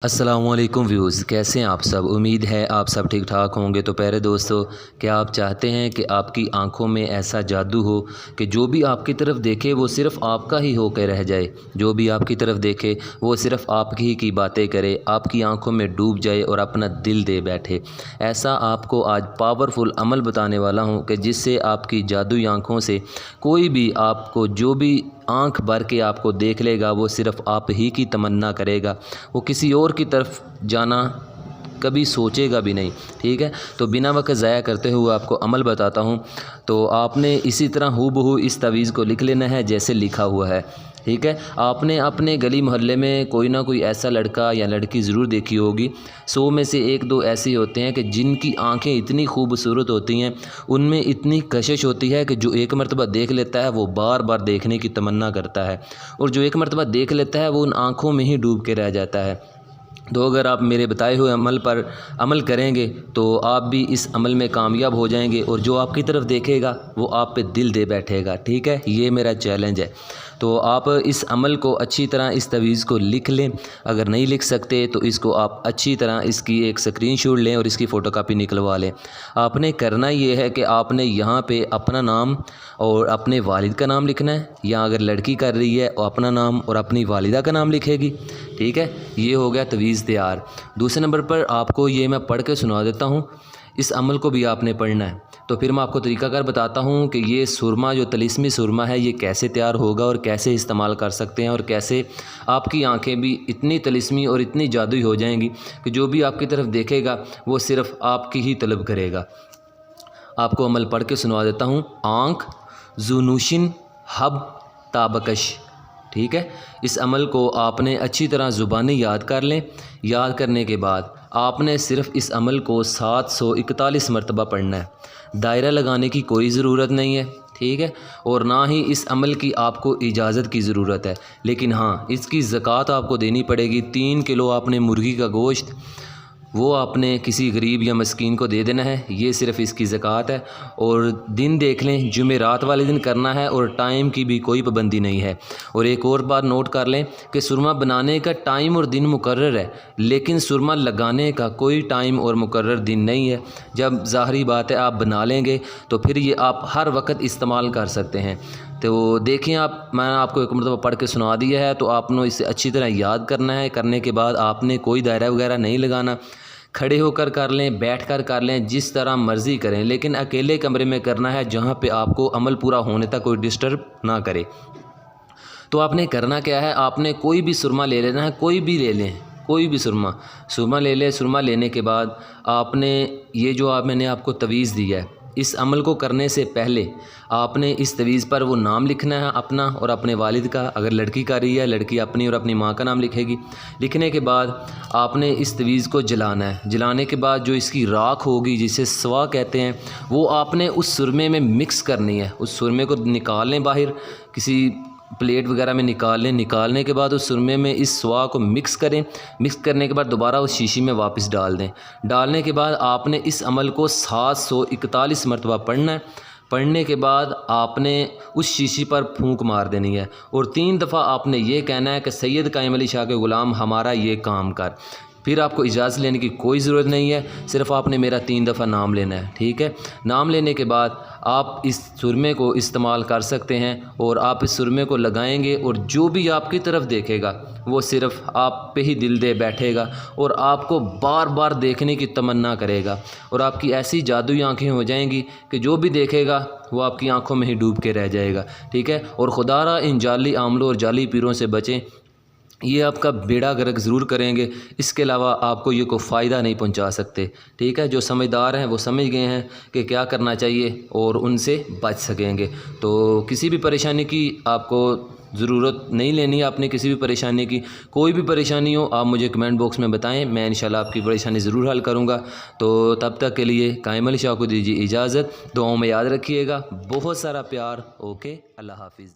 अस्सलाम वालेकुम व्यूज़, कैसे हैं आप सब। उम्मीद है आप सब ठीक ठाक होंगे। तो प्यारे दोस्तों, क्या आप चाहते हैं कि आपकी आंखों में ऐसा जादू हो कि जो भी आपकी तरफ देखे वो सिर्फ़ आपका ही होकर रह जाए, जो भी आपकी तरफ देखे वो सिर्फ़ आपकी ही की बातें करे, आपकी आंखों में डूब जाए और अपना दिल दे बैठे। ऐसा आपको आज पावरफुल अमल बताने वाला हूँ कि जिससे आपकी जादुई आंखों से कोई भी आपको जो भी आंख भर के आपको देख लेगा वो सिर्फ़ आप ही की तमन्ना करेगा, वो किसी और की तरफ जाना कभी सोचेगा भी नहीं। ठीक है, तो बिना वक्त ज़ाया करते हुए आपको अमल बताता हूँ। तो आपने इसी तरह हूबहू इस तवीज़ को लिख लेना है जैसे लिखा हुआ है। ठीक है, आपने अपने गली मोहल्ले में कोई ना कोई ऐसा लड़का या लड़की ज़रूर देखी होगी। 100 में से 1-2 ऐसे होते हैं कि जिनकी आंखें इतनी खूबसूरत होती हैं, उनमें इतनी कशिश होती है कि जो एक मरतबा देख लेता है वो बार बार देखने की तमन्ना करता है, और जो एक मरतबा देख लेता है वो उन आँखों में ही डूब के रह जाता है। तो अगर आप मेरे बताए हुए अमल पर अमल करेंगे तो आप भी इस अमल में कामयाब हो जाएंगे, और जो आपकी तरफ देखेगा वो आप पे दिल दे बैठेगा। ठीक है, ये मेरा चैलेंज है। तो आप इस अमल को अच्छी तरह, इस तवीज़ को लिख लें। अगर नहीं लिख सकते तो इसको आप अच्छी तरह इसकी एक स्क्रीनशॉट लें और इसकी फ़ोटोकॉपी निकलवा लें। आपने करना ये है कि आपने यहाँ पे अपना नाम और अपने वालिद का नाम लिखना है, या अगर लड़की कर रही है तो अपना नाम और अपनी वालिदा का नाम लिखेगी। ठीक है, ये हो गया तवीज़ तैयार। दूसरे नंबर पर आपको ये मैं पढ़ के सुना देता हूँ, इस अमल को भी आपने पढ़ना है। तो फिर मैं आपको तरीक़ाकार बताता हूँ कि ये सुरमा, जो तलिस्मी सुरमा है, ये कैसे तैयार होगा और कैसे इस्तेमाल कर सकते हैं, और कैसे आपकी आंखें भी इतनी तलिस्मी और इतनी जादुई हो जाएंगी कि जो भी आपकी तरफ देखेगा वो सिर्फ़ आपकी ही तलब करेगा। आपको अमल पढ़ के सुनवा देता हूँ। आँख जुनूशिन हब ताबकश। ठीक है, इस अमल को आपने अच्छी तरह ज़ुबानी याद कर लें। याद करने के बाद आपने सिर्फ़ इस अमल को 741 मरतबा पढ़ना है। दायरा लगाने की कोई ज़रूरत नहीं है। ठीक है, और ना ही इस अमल की आपको इजाज़त की ज़रूरत है, लेकिन हाँ, इसकी ज़कात आपको देनी पड़ेगी। 3 किलो आपने मुर्गी का गोश्त वो आपने किसी गरीब या मस्कीन को दे देना है, ये सिर्फ़ इसकी ज़कात है। और दिन देख लें, जुमेरात वाले दिन करना है, और टाइम की भी कोई पाबंदी नहीं है। और एक और बात नोट कर लें कि सुरमा बनाने का टाइम और दिन मुकर्रर है, लेकिन सुरमा लगाने का कोई टाइम और मुकर्रर दिन नहीं है। जब ज़ाहरी बात है आप बना लेंगे तो फिर ये आप हर वक्त इस्तेमाल कर सकते हैं। तो देखें आप, मैंने आपको एक मरतबा पढ़ के सुना दिया है, तो आपने इसे अच्छी तरह याद करना है। करने के बाद आपने कोई दायरा वगैरह नहीं लगाना, खड़े होकर कर लें, बैठकर कर लें, जिस तरह मर्ज़ी करें, लेकिन अकेले कमरे में करना है जहाँ पे आपको अमल पूरा होने तक कोई डिस्टर्ब ना करे। तो आपने करना क्या है, आपने कोई भी सुरमा ले लेना है, कोई भी ले लें, कोई भी सुरमा ले लें। सुरमा लेने के बाद आपने ये जो मैंने आपको तवीज़ दिया है, इस अमल को करने से पहले आपने इस तवीज़ पर वो नाम लिखना है अपना और अपने वालिद का। अगर लड़की का रही है, लड़की अपनी और अपनी माँ का नाम लिखेगी। लिखने के बाद आपने इस तवीज़ को जलाना है। जलाने के बाद जो इसकी राख होगी, जिसे स्वा कहते हैं, वो आपने उस सुरमे में मिक्स करनी है। उस सुरमे को निकाल लें बाहर, किसी प्लेट वगैरह में निकाल लें। निकालने के बाद उस सुरमे में इस स्वा को मिक्स करें। मिक्स करने के बाद दोबारा उस शीशी में वापस डाल दें। डालने के बाद आपने इस अमल को 741 मरतबा पढ़ना है। पढ़ने के बाद आपने उस शीशी पर फूंक मार देनी है, और 3 दफ़ा आपने ये कहना है कि सैयद कायम अली शाह के ग़ुलाम हमारा ये काम कर। फिर आपको इजाज़त लेने की कोई ज़रूरत नहीं है, सिर्फ़ आपने मेरा 3 दफ़ा नाम लेना है। ठीक है, नाम लेने के बाद आप इस सुरमे को इस्तेमाल कर सकते हैं, और आप इस सुरमे को लगाएंगे, और जो भी आपकी तरफ देखेगा वो सिर्फ़ आप पे ही दिल दे बैठेगा, और आपको बार बार देखने की तमन्ना करेगा, और आपकी ऐसी जादुई आँखें हो जाएंगी कि जो भी देखेगा वो आपकी आँखों में ही डूब के रह जाएगा। ठीक है, और खुदारा इन जाली आमलों और जाली पीरों से बचें, ये आपका बेड़ा गर्क ज़रूर करेंगे। इसके अलावा आपको ये कोई फ़ायदा नहीं पहुंचा सकते। ठीक है, जो समझदार हैं वो समझ गए हैं कि क्या करना चाहिए और उनसे बच सकेंगे। तो किसी भी परेशानी की आपको ज़रूरत नहीं लेनी है। आपने किसी भी परेशानी की, कोई भी परेशानी हो, आप मुझे कमेंट बॉक्स में बताएं, मैं इंशाल्लाह आपकी परेशानी ज़रूर हल करूँगा। तो तब तक के लिए कायम अली शाह को दीजिए इजाज़त। दुआओं में याद रखिएगा। बहुत सारा प्यार। ओके, अल्लाह हाफिज़।